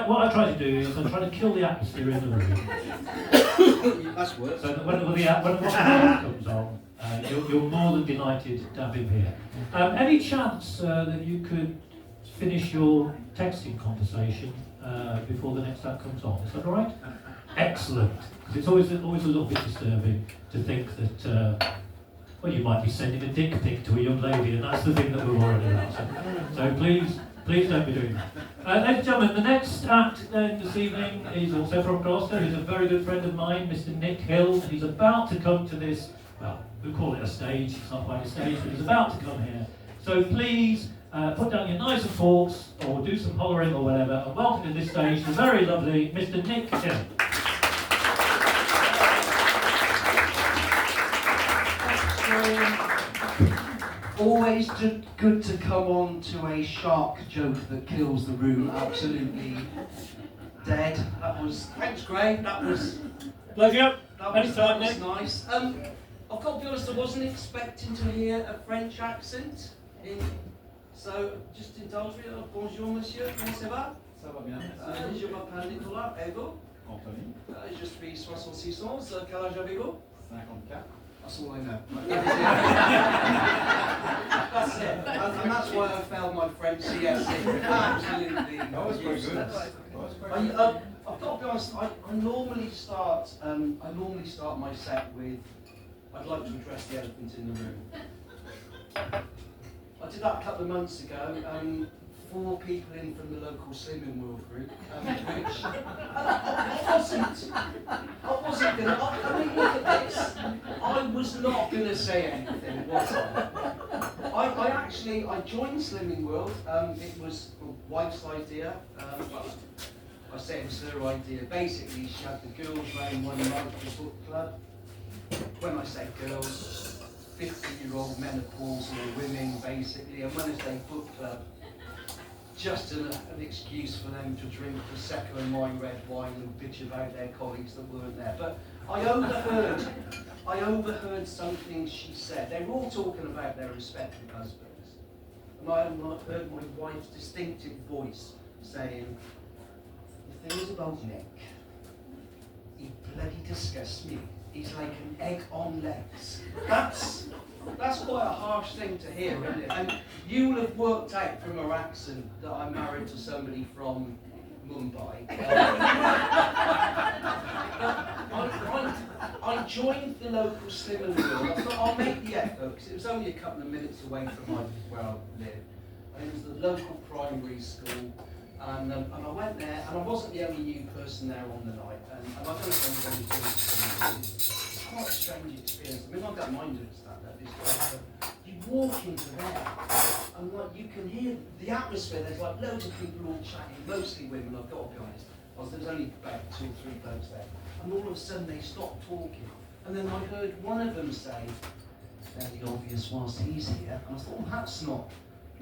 what I try to do is I try to kill the atmosphere in the room. That's worse. So that when the podcast comes on, you're more than delighted to have him here. Any chance that you could finish your texting conversation before the next act comes on? Is that all right? Excellent. Because it's always a little bit disturbing to think that well, you might be sending a dick pic to a young lady, and that's the thing that we're worried about. So please don't be doing that. Ladies and gentlemen, the next act this evening is also from Gloucester. He's a very good friend of mine, Mr. Nik Hill. He's about to come to this, well, we call it a stage, it's not quite a stage, but he's about to come here. So please put down your knives and forks, or do some hollering or whatever, and welcome to this stage the very lovely Mr. Nik Hill. Always good to come on to a shark joke that kills the room absolutely dead. Thanks, Greg. That was Pleasure. That was nice. I've got to be honest, I wasn't expecting to hear a French accent. So just indulge me. Bonjour, monsieur. Comment ça va? Ça va bien. Je m'appelle Nicolas. Et vous? Anthony. Je suis 66 ans. Quel âge avez-vous? 54. That's all I know. That's it. And that's why I failed my French CSE. Absolutely. That was very good. I've got to be honest. I normally start my set with, I'd like to address the elephant in the room. I did that a couple of months ago. 4 people in from the local Slimming World group, which I wasn't going to, I mean, look at this, I was not going to say anything, was I? I joined Slimming World, it was my wife's idea, I say it was her idea. Basically, she had the girls round one night for the book club. When I say girls, 50-year-old menopausal women, basically, and when I say book club, just an excuse for them to drink Prosecco and my red wine and bitch about their colleagues that weren't there. But I overheard something she said. They were all talking about their respective husbands. And I heard my wife's distinctive voice saying, the thing is about Nick, he bloody disgusts me. He's like an egg on legs. That's quite a harsh thing to hear, isn't it? And you will have worked out from her accent that I'm married to somebody from Mumbai. I joined the local Slimming World. I thought I'll make the effort because it was only a couple of minutes away from where I live. And it was the local primary school. And I went there, and I wasn't the only new person there on the night. And I don't know if anybody's doing it. It's quite a strange experience. I mean, I don't mind doing stuff like this, but you walk into there, and like you can hear the atmosphere. There's like loads of people all chatting, mostly women. I've got to be honest. There was only about 2 or 3 blokes there, and all of a sudden they stopped talking, and then I heard one of them say, "Fairly obvious whilst he's here," and I thought, well, that's not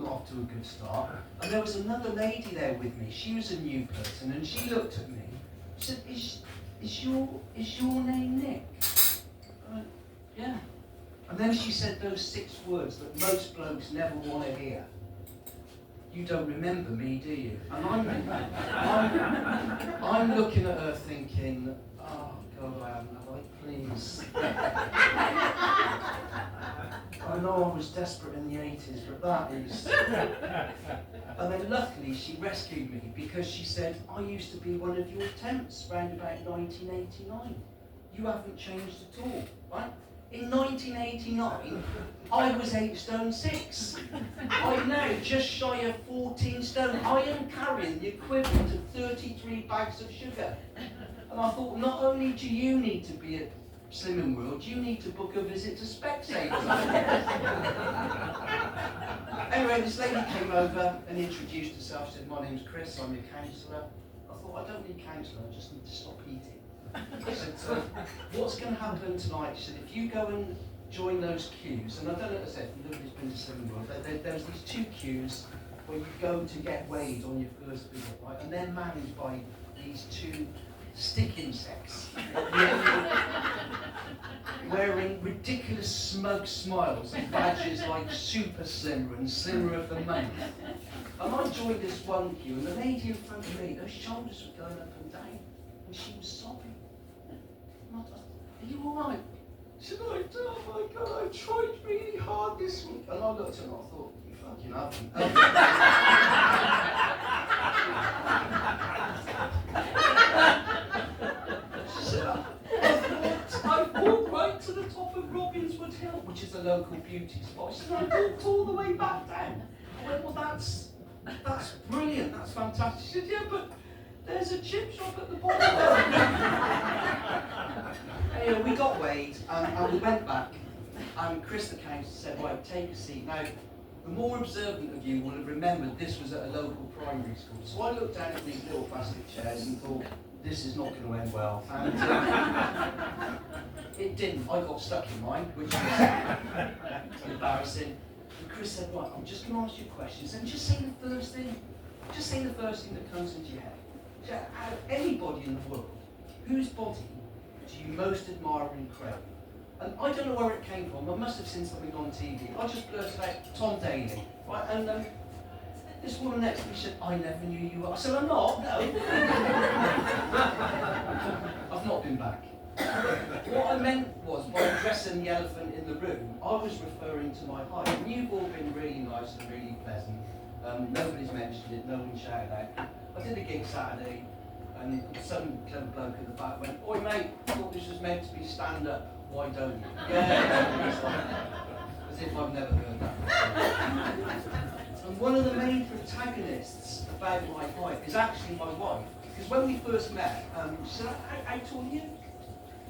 off to a good start. And there was another lady there with me. She was a new person, and she looked at me. She said, "Is your name Nick?" I went, "Yeah." And then she said those 6 words that most blokes never want to hear. "You don't remember me, do you?" And I'm looking at her thinking, "Oh God, I haven't, have I? Please." I know I was desperate in the 80s, but that is... And then luckily she rescued me because she said, "I used to be one of your temps around about 1989. You haven't changed at all, right? In 1989, I was 8 stone 6. I'm now just shy of 14 stone. I am carrying the equivalent of 33 bags of sugar." And I thought, not only do you need to be at Slimming World, you need to book a visit to Specsavers. Anyway, this lady came over and introduced herself. She said, "My name's Chris, I'm your counsellor." I thought, I don't need counselling, I just need to stop eating. I said, "So, what's going to happen tonight?" She said, "If you go and join those queues," and I don't know what I said, nobody's been to Slimming World, there's these 2 queues where you go to get weighed on your first visit, right? And they're managed by these 2 stick insects wearing ridiculous smug smiles and badges like Super Slimmer and Slimmer of the Month. And I joined this one queue, and the lady in front of me, her shoulders were going up and down, and she was sobbing. And I thought, are you all right? She said, oh my God, I tried really hard this week. And I looked at her and I thought, you fucking haven't. She said, I walked right to the top of Robinswood Hill, which is a local beauty spot. She said, I walked all the way back down. I went, well, that's brilliant, that's fantastic. She said, yeah, but there's a chip shop at the bottom. Anyway, we got weighed and we went back, and Chris the counter said, right, take a seat. Now, the more observant of you will have remembered this was at a local primary school. So I looked down at these little plastic chairs and thought, this is not going to end well. And it didn't. I got stuck in mine, which was embarrassing. And Chris said, right, I'm just going to ask you questions, and just say the first thing. Just say the first thing that comes into your head. So, out of anybody in the world, whose body do you most admire and crave? And I don't know where it came from. I must have seen something on TV. I just blurted out Tom Daly, right? And this woman next to me said, I never knew you were. I said, I'm not, no. I've not been back. What I meant was, by addressing the elephant in the room, I was referring to my height. And you've all been really nice and really pleasant. Nobody's mentioned it, no one shouted out. I did a gig Saturday, and some clever bloke at the back went, oi mate, I thought this was meant to be stand up, why don't you? Yeah, as if I've never heard that before. And one of the main protagonists about my height is actually my wife, because when we first met, she said, how tall are you?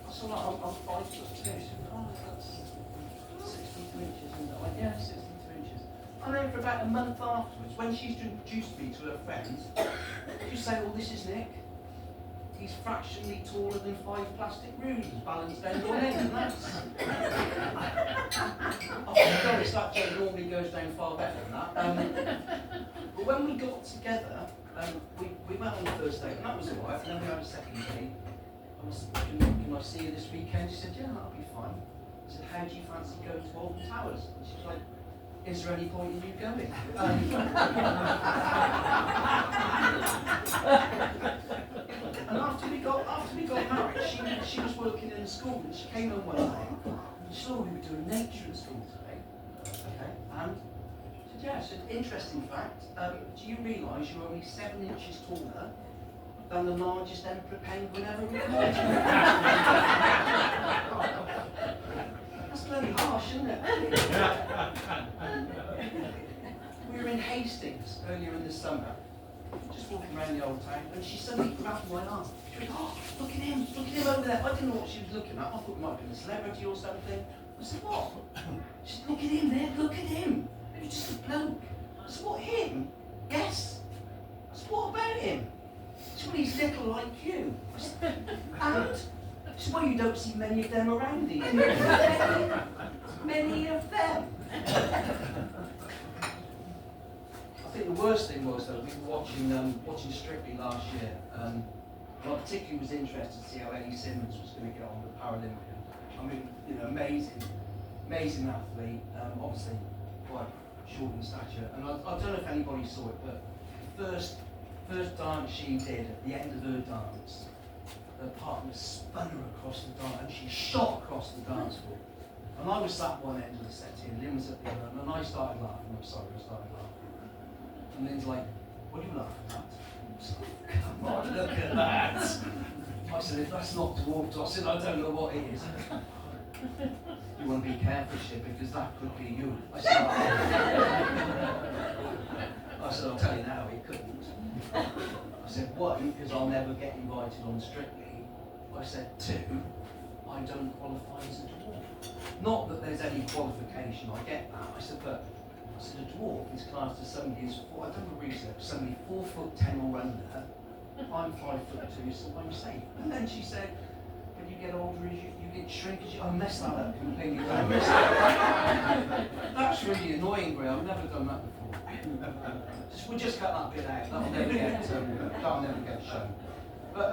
I said, I'm 5'2". She said, oh, that's 62 inches, isn't it? I went, yeah, 62 inches. And then for about a month afterwards, when she introduced me to her friends, she said, well, this is Nick. He's fractionally taller than 5 plastic rulers balanced end on end, and that's... I'll be honest, that joke normally goes down far better than that. But when we got together, we went on the first date, and that was alright, and then we had a second date. I was thinking, can I see you this weekend? She said, yeah, that'll be fine. I said, how do you fancy going to Alton Towers? And she was like, is there any point in you going? And after we got married, she was working in a school, and she came home one day and she saw we were doing nature at school today. Okay, and she said, yeah, she said, interesting fact, do you realise you're only 7 inches taller than the largest emperor penguin ever recorded? That's bloody harsh, isn't it? We were in Hastings earlier in the summer, just walking around the old town, and she suddenly grabbed my arm. She went, oh, look at him over there. I didn't know what she was looking at. I thought it might have been a celebrity or something. I said, what? She said, look at him there, look at him. It was just a bloke. I said, what, him? Yes. I said, what about him? She said, well, he's little like you. I said, and? She said, well, you don't see many of them around here. Many of them. I think the worst thing was that we were watching Strictly last year, and I particularly was interested to see how Eddie Simmons was going to get on with Paralympian. I mean, you know, amazing athlete, obviously quite short in stature. And I don't know if anybody saw it, but the first dance she did, at the end of her dance, her partner spun her across the dance, and she shot across the dance floor. And I was sat one end of the settee, and Lynn was at the other, and I started laughing. I'm sorry, I started laughing. And Lynn's like, what are you laughing at? I said, come on, look at that. I said, if that's not dwarfed, I said, I don't know what it is. You want to be careful, shit, because that could be you. I said, I'll tell you now, it couldn't. I said, one, because I'll never get invited on Strictly. I said, two, I don't qualify as a dwarf. Not that there's any qualification, I get that. I said, but a dwarf is classed as somebody who's, I've done the research, somebody 4'10" or under. I'm 5'2", so I'm safe. And then she said, when you get older, you get shrink. I messed that up completely. That's really annoying, Gray. I've never done that before. We'll just cut that bit out. That'll never get shown. But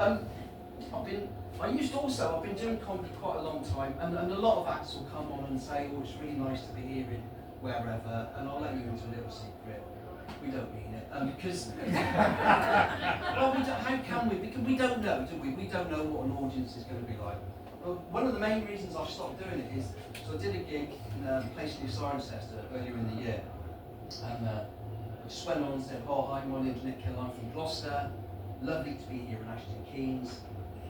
I've been doing comedy quite a long time, and a lot of acts will come on and say, oh, it's really nice to be here in wherever, and I'll let you into a little secret. We don't mean it. Because, well, how can we? Because we don't know, do we? We don't know what an audience is going to be like. Well, one of the main reasons I've stopped doing it is, so I did a gig in a place near Cirencester earlier in the year, and I just went on and said, oh, hi, my name's Nik Hill, I'm from Gloucester, lovely to be here in Ashton Keynes.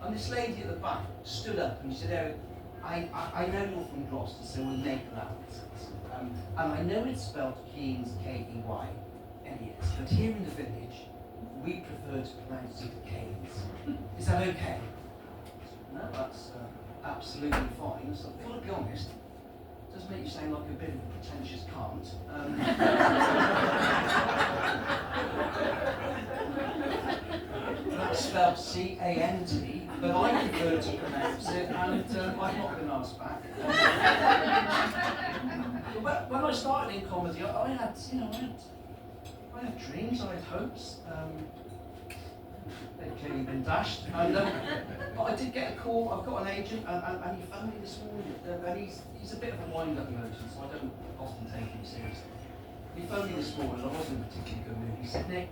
And this lady at the back stood up and she said, oh, I know you're from Gloucester, so we'll make that. And I know it's spelled Keynes, K-E-Y, N-E-S, but here in the village, we prefer to pronounce it Keynes. Is that okay? No, that's absolutely fine. So I've got to be honest, it does make you sound like a bit of a pretentious cunt. That's spelled C-A-N-T, but I prefer to pronounce it, and I've not been asked back. But when I started in comedy, I had dreams, I had hopes. They've clearly been dashed. And but I did get a call. I've got an agent, and he phoned me this morning. And he's a bit of a wind-up merchant, so I don't often take him seriously. He phoned me this morning. I wasn't in a particularly good mood. He said, Nick,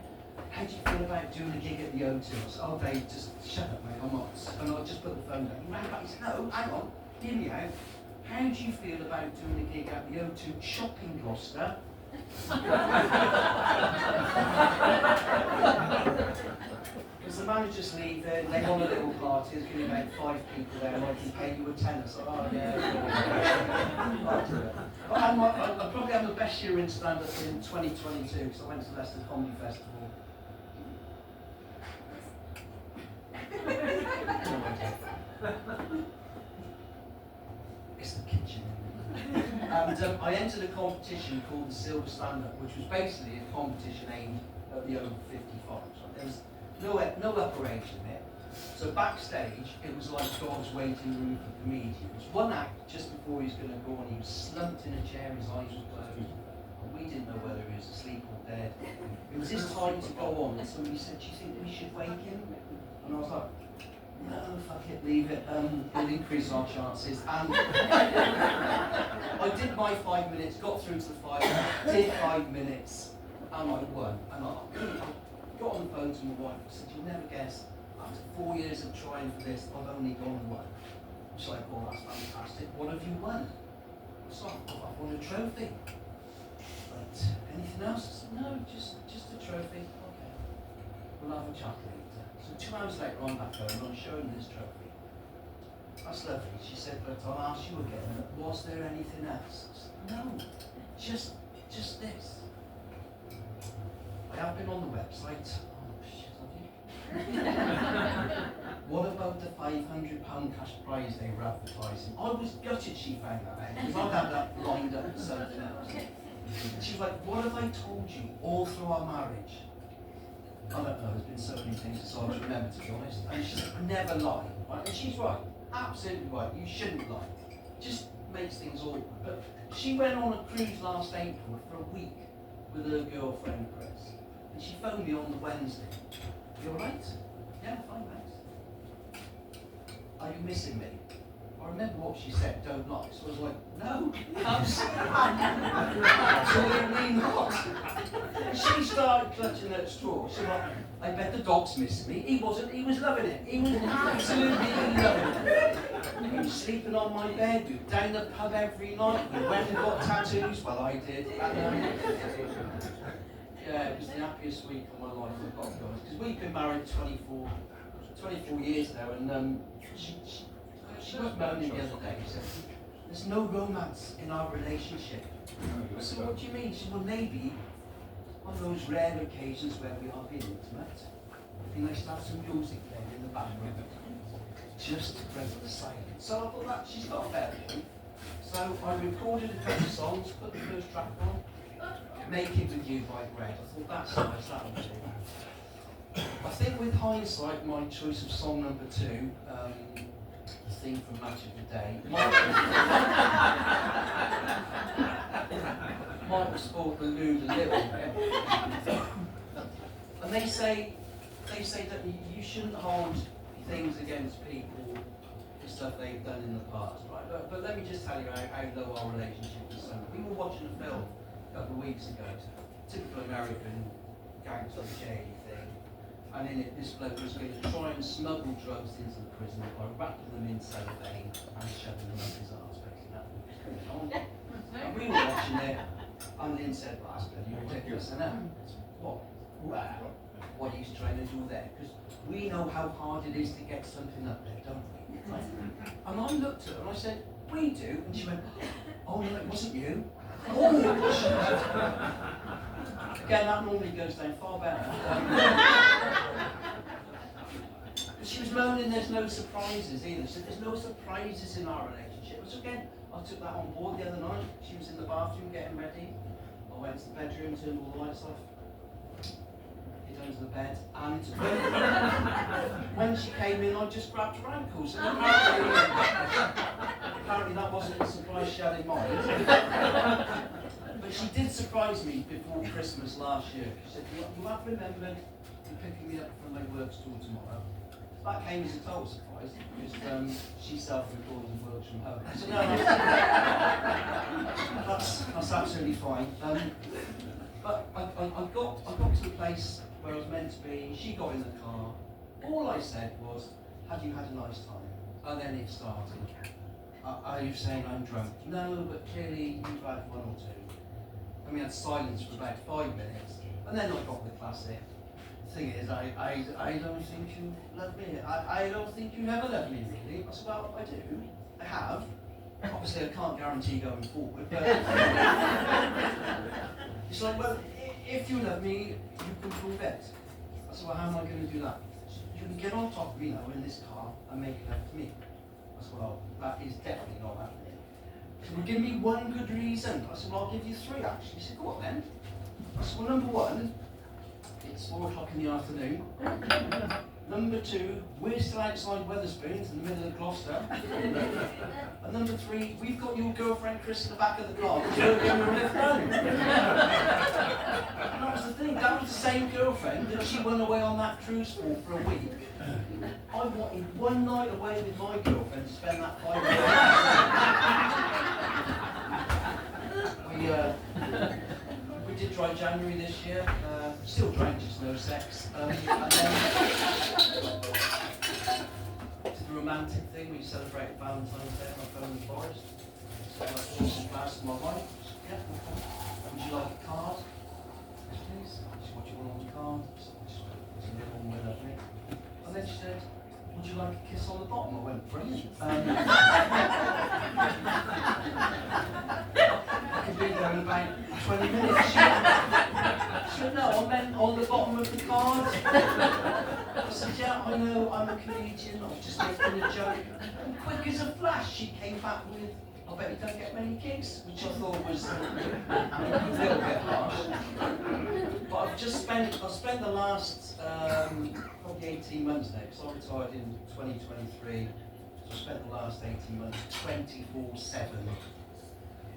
how do you feel about doing a gig at the O2? I said, oh, Dave, just shut up, mate. I'm not. And I just put the phone down. He rang back. He said, no, hang on, hear me out. How do you feel about doing a gig at the O2 shop in Gloucester? Because the manager's leaving, they want a little party, there's going to be about 5 people there, and I can pay you a tenner. So, oh yeah, I'll do it. I'll probably have the best year in stand-up in 2022, because I went to Leicester Comedy Festival. It's the kitchen. And I entered a competition called the Silver Stand-Up, which was basically a competition aimed at the over 55s. There was no upper age limit. So backstage, it was like God's waiting room for comedians. One act, just before he was going to go on, he was slumped in a chair, his eyes were closed. And we didn't know whether he was asleep or dead. It was his time to go on, and somebody said, do you think we should wake him? And I was like, no, fuck it, leave it. It'll increase our chances. And I did my 5 minutes, got through to the 5, did 5 minutes, and I won. And I got on the phone to my wife and said, you'll never guess, after 4 years of trying for this, I've only gone and won. She's like, well, that's fantastic. What have you won? So I've won a trophy. But anything else? I said, no, just a trophy. Okay. We'll have a chat later. So 2 hours later, I'm back home and I'm showing this trophy. That's lovely. She said, but I'll ask you again, was there anything else? I said, no, just this. I have been on the website. Oh, shit, have you? What about the £500 cash prize they were advertising? I was gutted she found that out, because I'd had that lined up with something else. She was like, what have I told you all through our marriage? I don't know, there's been so many things it's hard to remember, to be honest. And she said, never lie. Right? And she's right, absolutely right, you shouldn't lie. Just makes things awkward. But she went on a cruise last April for a week with her girlfriend, Chris. And she phoned me on the Wednesday. You alright? Yeah, fine, thanks. Are you missing me? I remember what she said, don't lie. So I was like, no, absolutely not. She started clutching at straw. She was like, I bet the dog's missing me. He wasn't, he was loving it. He was absolutely loving it. He was sleeping on my bed. We were down the pub every night. We went and got tattoos. Well, I did. And, yeah, it was the happiest week of my life, I've got to be honest. Because we've been married 24 years now, and she was moaning the other day. She said, there's no romance in our relationship. I said, what do you mean? She said, well, maybe on those rare occasions where we are being intimate, it'd be nice to have some music playing in the background, just to break the silence. So I thought that she's got a fair point. So I recorded a couple of songs, put the first track on, Make It With You by Greg. I thought that's nice, that'll do. I think with hindsight, my choice of song number 2, the theme from Match of the Day, might have spoiled the mood a little bit. And they say that you shouldn't hold things against people for stuff they've done in the past, right? But let me just tell you how low our relationship is. We were watching a film a couple of weeks ago, typical American gangster jail thing. And in it, this bloke was going to try and smuggle drugs into the prison by wrapping them in cellophane and shoving them up his arse, basically. That was going on. And we were watching it, and Lynn said, well, that's bloody ridiculous, isn't it? What? Wow. What he's trying to do there. Because we know how hard it is to get something up there, don't we? Right? And I looked at her and I said, we do. And she went, oh no, it wasn't you. Oh, again, that normally goes down far better. But she was moaning there's no surprises either. She said there's no surprises in our relationship. So again, I took that on board the other night. She was in the bathroom getting ready. I went to the bedroom, turned all the lights off. Hid under the bed. And when she came in, I just grabbed her ankles. And apparently that wasn't a surprise she had in mind. But she did surprise me before Christmas last year. She said, you have remembered picking me up from my work store tomorrow. That came as a total surprise because she's self-employed and works from home. So no, that's absolutely fine. But I got to the place where I was meant to be. She got in the car. All I said was, have you had a nice time? And then it started. Are you saying I'm drunk? No, but clearly you've had one or two. And we had silence for about 5 minutes. And then I got the classic. The thing is, I don't think you love me. I don't think you ever loved me, really. I said, well, I do. I have. Obviously, I can't guarantee going forward, but it's like, well, if you love me, you can prove it. I said, well, how am I going to do that? You can get on top of me now in this car and make love to me. I said, well, that is definitely not happening. She said, well, give me one good reason. I said, well, I'll give you 3 actually. She said, go on then. I said, well, number 1, it's 4 o'clock in the afternoon. Number 2, we're still outside Wetherspoons in the middle of Gloucester. And number 3, we've got your girlfriend Chris in the back of the car. We're going to lift home. And that was the thing. That was the same girlfriend that she went away on that cruise for a week. I wanted one night away with my girlfriend to spend that 5 minutes. We did dry January this year. Still drank, just no sex. And then did the romantic thing. We celebrated Valentine's Day on my phone in the forest. So I bought some flowers for my wife. Yeah, okay. Would you like a card? Yes, please. She said, what do you want on the card? I said, just put a little one with me. And then she said, would you like a kiss on the bottom? I went, brilliant. I could be there in about 20 minutes. She said, no, I meant on the bottom of the card. I said, yeah, I know, I'm a comedian, I was just making a joke. And quick as a flash, she came back with, I bet you don't get many kicks, which I thought was a little bit harsh. But I've spent the last probably 18 months now, because I retired in 2023. So I spent the last 18 months 24/7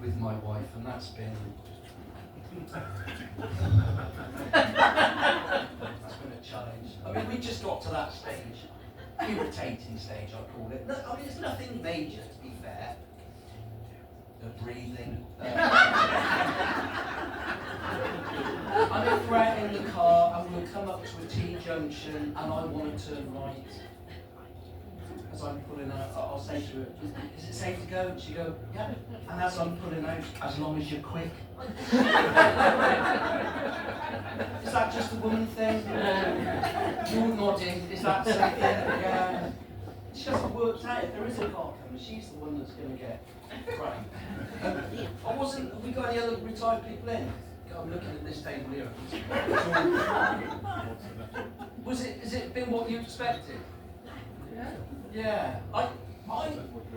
with my wife, and that's been a challenge. I mean, we just got to that stage, irritating stage, I call it. No, I mean, it's nothing major, to be fair. Breathing. And if we're out in the car and we'll come up to a T-junction and I want to turn right, as I'm pulling out, I'll say to her, is it safe to go? And she'll go, yeah. And as I'm pulling out, as long as you're quick. Is that just a woman thing? You're nodding, is that something? Yeah. She hasn't worked out. If there is a car coming, she's the one that's going to get framed. Have we got any other retired people in? I'm looking at this table here. Has it been what you expected? Yeah.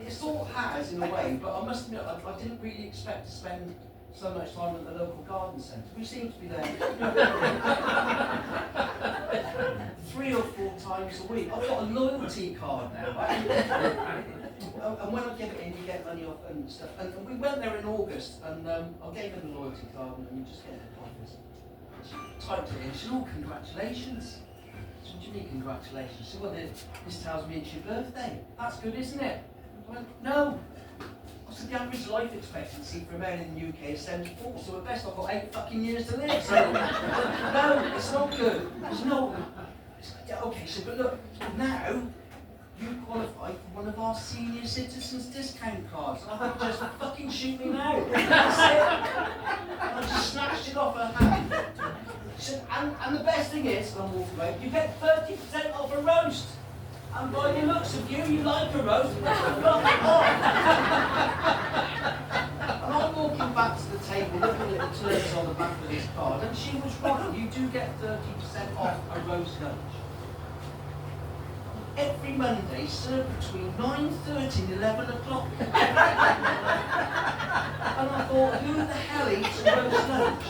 It sort of has in a way, but I must admit, I didn't really expect to spend so much time at the local garden centre. We seem to be there 3 or 4 times a week. I've got a loyalty card now. And when I give it in, you get money off and stuff. And we went there in August, and I gave her the loyalty card, and we just get the office. She typed it in. She said, oh, congratulations. I said, what do you mean, congratulations? She said, well, this tells me it's your birthday. That's good, isn't it? I went, no. I said, the average life expectancy for a man in the UK is 74, so at best I've got 8 fucking years to live. So, no, it's not good. It's not. Yeah, okay, so, but look, now, you qualify for one of our senior citizens discount cards. And I thought, just fucking shoot me now. That's it. And I just snatched it off her hand. She said, and the best thing is, and I'm walking away, you get 30% off a roast. And by the looks of you, you like a roast. That's a fucking off. And I'm walking back to the table, looking at the terms on the back of this card, and she was right. You do get 30% off a roast lunch. Every Monday, served between 9:30 and 11 o'clock. And I thought, who the hell eats a roast lunch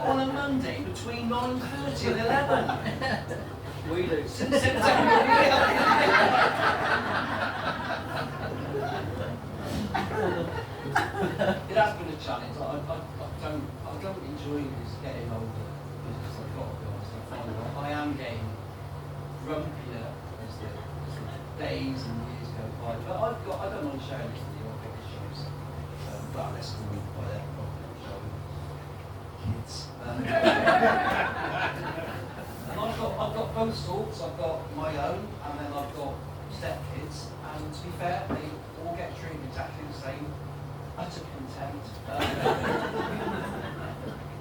on a Monday between 9:30 and 11? We do. Since September. It has been a challenge. I don't enjoy this getting older because I've got to be honest. I find that I am getting grumpier as the days and years go by. But I don't mind sharing this with you. I'll pick the shows. But let's call me by that kids. And I've got both sorts. I've got my own, and then I've got stepkids. And to be fair, they all get treated exactly the same. Utter contempt.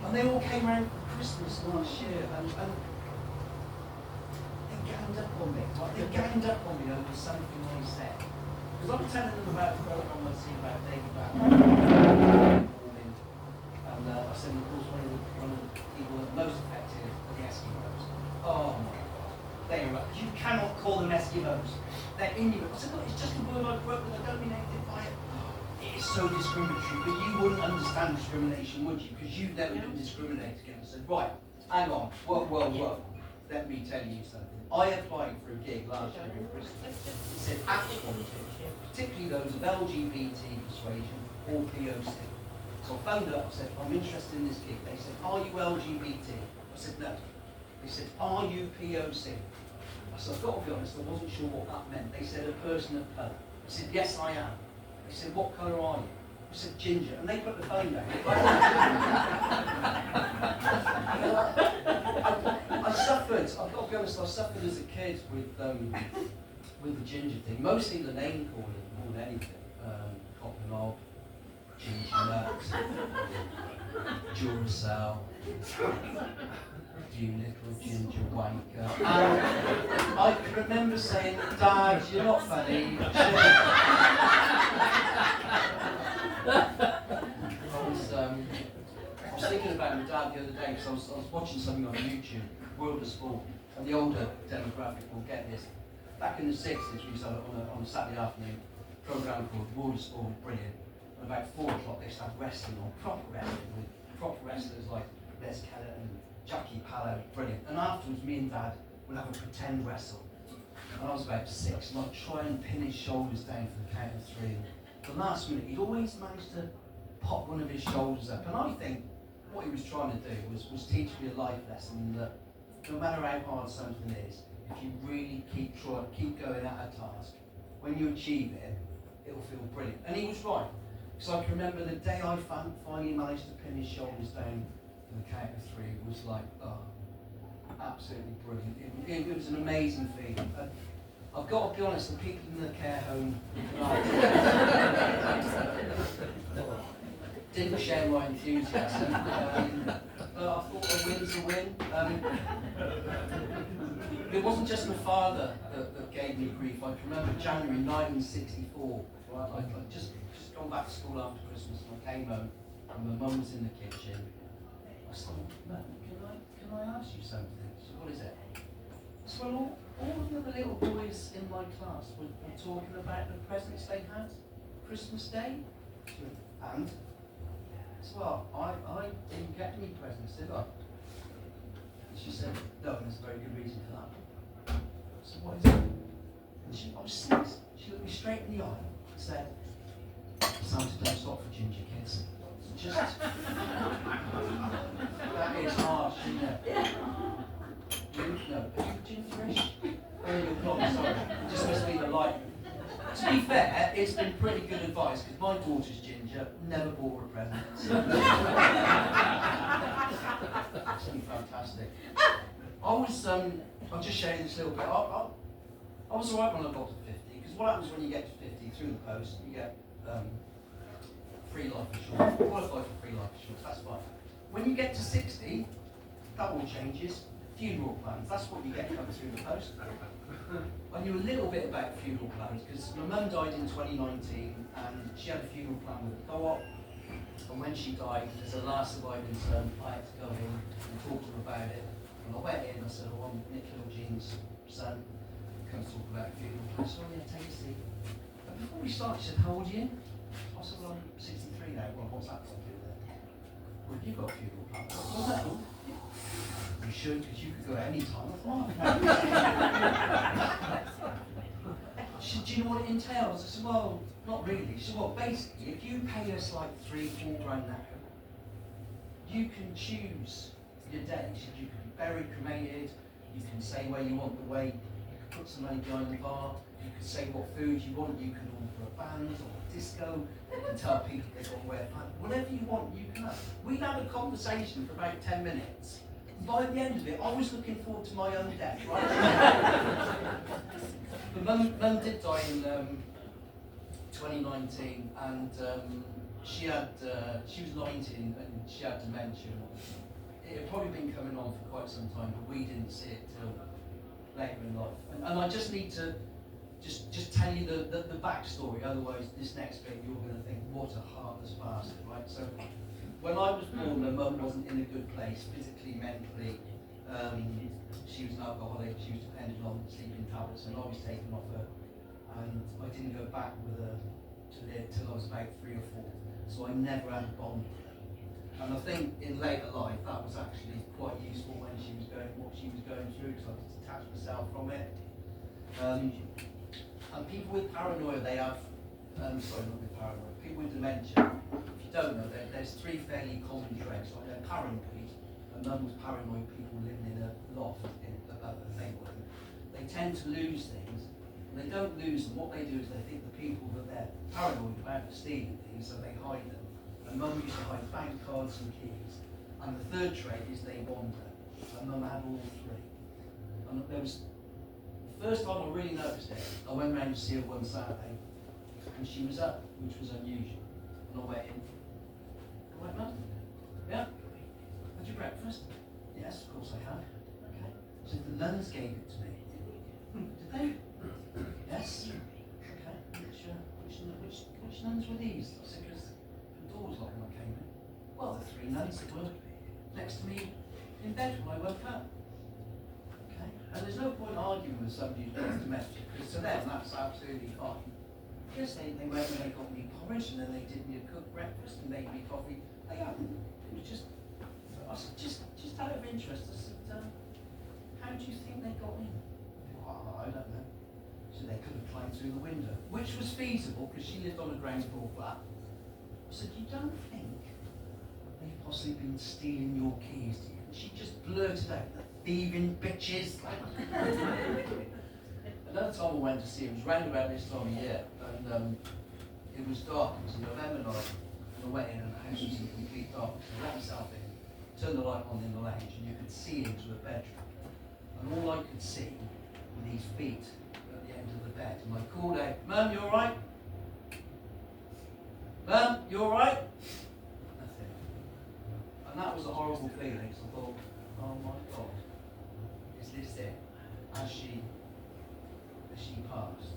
And they all came around for Christmas last year, and they ganged up on me. Like, they ganged up on me over something I said. Because I'm telling them about the program I've seen about David Batman. And I said, of course, one of the people that are most effective are the Eskimos. Oh my God. They are, you cannot call them Eskimos. They're Inuit. I said, look, it's just a word I grew up with. I don't mean anything by it. It is so discriminatory, but you wouldn't understand discrimination, would you? Because you've never been discriminated against. I said, right, hang on, whoa. Let me tell you something. I applied for a gig last year in Bristol. It said African, particularly those of LGBT persuasion or POC. So I phoned up, I said, I'm interested in this gig. They said, are you LGBT? I said, no. They said, are you POC? I said, I've got to be honest, I wasn't sure what that meant. They said, a person of colour. I said, yes, I am. They said, what colour are you? I said, ginger. And they put the phone down. I suffered, I've got to be honest, I suffered as a kid with the ginger thing. Mostly the name calling more than anything. Cotton knob, ginger nuts, Duracell, you little ginger wanker. And I can remember saying, Dad, you're not funny. I was thinking about my dad the other day because I was watching something on YouTube, World of Sport, and the older demographic will get this. Back in the 60s, we used to have on a Saturday afternoon program called World of Sport, brilliant. And about 4 o'clock, they used to have wrestling on, proper wrestling with proper wrestlers like Les Keller and Jackie Pallow, brilliant. And afterwards, me and Dad would have a pretend wrestle. And I was about 6, and I'd try and pin his shoulders down for the count of 3. And the last minute, he'd always manage to pop one of his shoulders up. And I think what he was trying to do was teach me a life lesson that no matter how hard something is, if you really keep going at a task, when you achieve it, it'll feel brilliant. And he was right. So I can remember the day I finally managed to pin his shoulders down for the count of 3 was like, oh, absolutely brilliant. It was an amazing feeling. I've got to be honest, the people in the care home didn't share my enthusiasm. But I thought a win's a win. It wasn't just my father that gave me grief. I can remember January 1964. Right? I'd just gone back to school after Christmas and I came home and my mum was in the kitchen. I said, Mum, can I ask you something? She said, what is it? I said, well, all of the other little boys in my class were talking about the presents they had Christmas Day. She went, and? I said, well, I didn't get any presents, did I? And she said, no, there's a very good reason for that. I said, what is it? And I was 6. She looked me straight in the eye and said, Santa don't stop for ginger kids. Just that is harsh, isn't it? No, are you gingerish? Oh, you're not, sorry. Just must be the light. To be fair, it's been pretty good advice because my daughter's ginger, never bought her a present. Absolutely fantastic. I'll just show you this little bit. I was alright when I got to 50 because what happens when you get to 50 through the post, you get free life insurance, qualified for free life insurance, that's fine. When you get to 60, that all changes. Funeral plans, that's what you get coming through the post. I knew a little bit about funeral plans because my mum died in 2019 and she had a funeral plan with the co-op. And when she died, as a last surviving son, I had to go in and talk to her about it. And I went in and I said, oh, I'm Nik Hill Jean's son, come to talk about funeral plans. So yeah, take a seat. But before we started, she said, how old are you? I said, well, I'm 63 now. Well, what's that got to do with it? Well, have you got a funeral plan? I said, well, no. You should, because you could go at any time. I thought, she said, do you know what it entails? I said, well, not really. She said, well, basically, if you pay us like £3-4 grand now, you can choose your day. She said, you can be buried, cremated, you can say where you want the wake, you can put some money behind the bar, you can say what food you want, you can order a band or a disco, you can tell people they've got to wear pants, whatever you want, you can have. We'd had a conversation for about 10 minutes. By the end of it, I was looking forward to my own death, right? But Mum did die in 2019, and she was 19 and she had dementia. It had probably been coming on for quite some time, but we didn't see it till later in life. And I just need to just tell you the backstory, otherwise this next bit you're going to think, what a heartless bastard, right? So, when I was born, my mum wasn't in a good place, physically, mentally. She was an alcoholic, she was dependent on sleeping tablets, and I was taken off her. And I didn't go back with her to live till I was about 3 or 4. So I never had a bond with her. And I think in later life, that was actually quite useful when she was going, what she was going through, because I detached myself from it. And people with paranoia, they have, sorry, not with paranoia, people with dementia, if you don't know, there's 3 fairly common traits. Like they're paranoid. My mum was paranoid, people living in a loft above a thing. They tend to lose things, and they don't lose them. What they do is they think the people that they're paranoid about are stealing things, so they hide them. And mum used to hide bank cards and keys. And the third trait is they wander. And mum had all 3. And there was the first time I really noticed it, I went round to see her one Saturday, and she was up, which was unusual. And I went in. I went, Mum, yeah? Had your breakfast? Yes, of course I had. Okay. I said, the nuns gave it to me. Did they? Yes. Okay. Which nuns were these? I said, because the door was locked when I came in. Well, the 3 nuns that were next to me in bed when I woke up. Okay. And there's no point arguing with somebody who's got dementia, because to them that's absolutely fine. Yes, they went and they got me porridge, and then they did me a cooked breakfast and made me coffee. They hadn't. It was just, I said, just out of interest, I said, how do you think they got in? Oh, I don't know. So they could have climbed through the window, which was feasible because she lived on a ground floor flat. I said, you don't think they've possibly been stealing your keys, do you? And she just blurted out, the thieving bitches. Another time I went to see her, it was round about this time of year, and it was dark, it was a November night, and I went in and the house was in complete darkness. I let myself in, turned the light on in the lounge, and you could see into the bedroom. And all I could see were these feet at the end of the bed. And I called out, Mum, you alright? Mum, you alright? Nothing. And that was a horrible feeling, so I thought, oh my God, is this it? As she passed,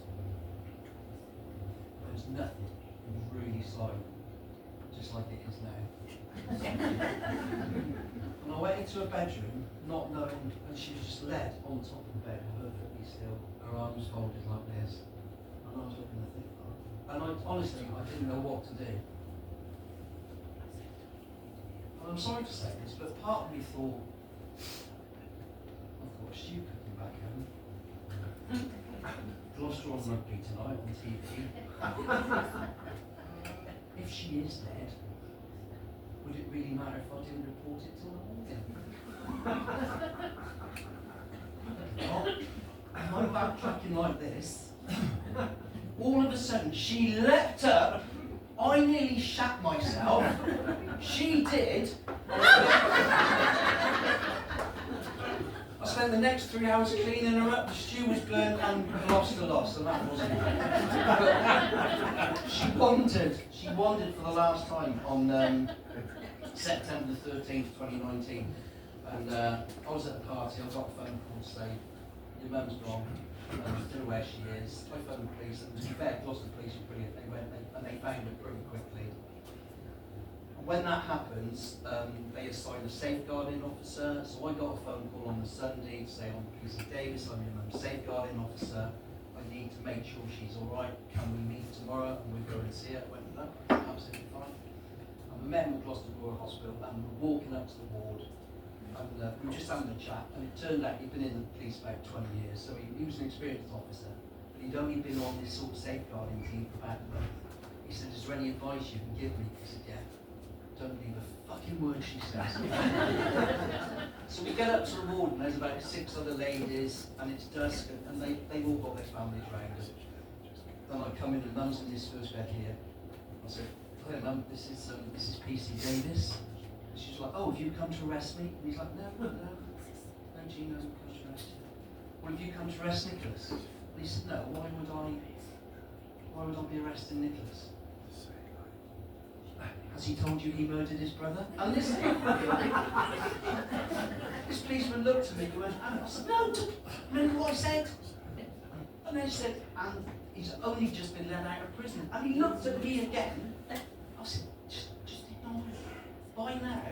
there was nothing. It was really silent, just like it is now. And I went into her bedroom, not knowing, and she was just led on top of the bed, perfectly still, her arms folded like this. And I was looking at it, and honestly, I didn't know what to do. And I'm sorry to say this, but part of me thought, I've got a stew cooking back home. Gloucester on rugby tonight on TV. If she is dead, would it really matter if I didn't report it till the morning? Am I backtracking like this? All of a sudden, she leapt up. I nearly shat myself. She did. I spent the next 3 hours cleaning her up. The stew was burnt and lost the loss, and that wasn't it. She wandered for the last time on September the 13th, 2019. And I was at a party. I got a phone call to say, your mum's gone. I don't know where she is. I phoned the police, and to be fair, Gloucester police were brilliant. They went and they found her pretty quickly. And when that happens, they assign a safeguarding officer. So I got a phone call on the Sunday to say, I'm Peter Davis, I'm your mum's safeguarding officer. I need to make sure she's all right. Can we meet tomorrow? And we go and see her. I went, no, absolutely fine. And we met in Gloucester Royal Hospital, and we're walking up to the ward. And we were just having a chat, and it turned out he'd been in the police about 20 years, so he was an experienced officer, but he'd only been on this sort of safeguarding team for about a month. He said, is there any advice you can give me? I said, yeah, don't believe a fucking word she says. So we get up to the ward, and there's about 6 other ladies, and it's dusk, and they've all got their families round us. Then I come in, and Mum's in this first bed here. I said, hello Mum, this is PC Davis. She's like, oh, have you come to arrest me? And he's like, no, Gina hasn't come to arrest you. Well, have you come to arrest Nicholas? And he said, no, why would I be arresting Nicholas? Has he told you he murdered his brother? And this policeman looked at me and went, and I said, no, remember what I said? And then he said, and he's only just been let out of prison. And he looked at me again. I said, just ignore it. By now,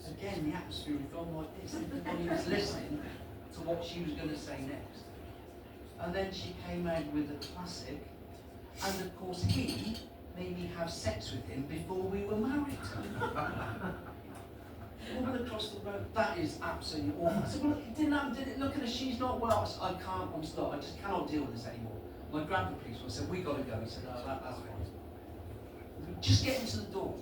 again, the atmosphere had gone like this. Everybody was listening to what she was going to say next. And then she came out with a classic, and of course he made me have sex with him before we were married. All across the road, that is absolutely awful. I said, well, it didn't happen, did it? Look at her, she's not well. I said, I can't, I'm still, I just cannot deal with this anymore. And I grabbed the policeman, I said, we got to go. He said, no, that's fine. Just get into the door.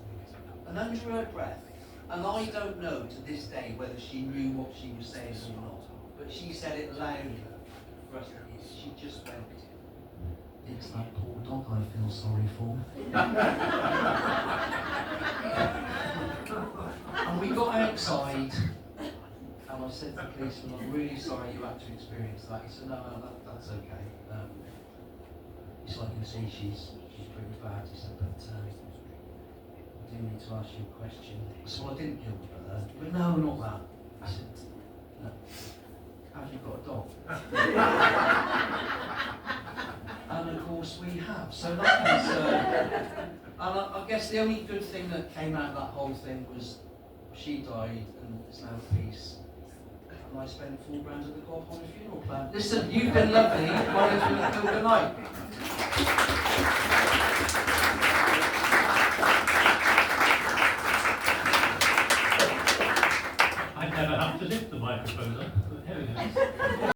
And under her breath, and I don't know to this day whether she knew what she was saying or not, but she said it loudly for us to hear. She just went, it's that poor dog I feel sorry for. And we got outside, and I said to the policeman, I'm really sorry you had to experience that. He said, no, that's okay. He said, I can see she's pretty bad. He said, but I do need to ask you a question. So I didn't kill the brother. But no, not that. I said, no. Have you got a dog? And of course we have. So that was, and I guess the only good thing that came out of that whole thing was she died and it's now peace. And I spent £4 at the golf on a funeral plan. Listen, you've been lovely. Why don't you have a good night? I'd never have to lift the microphone up, but here we go.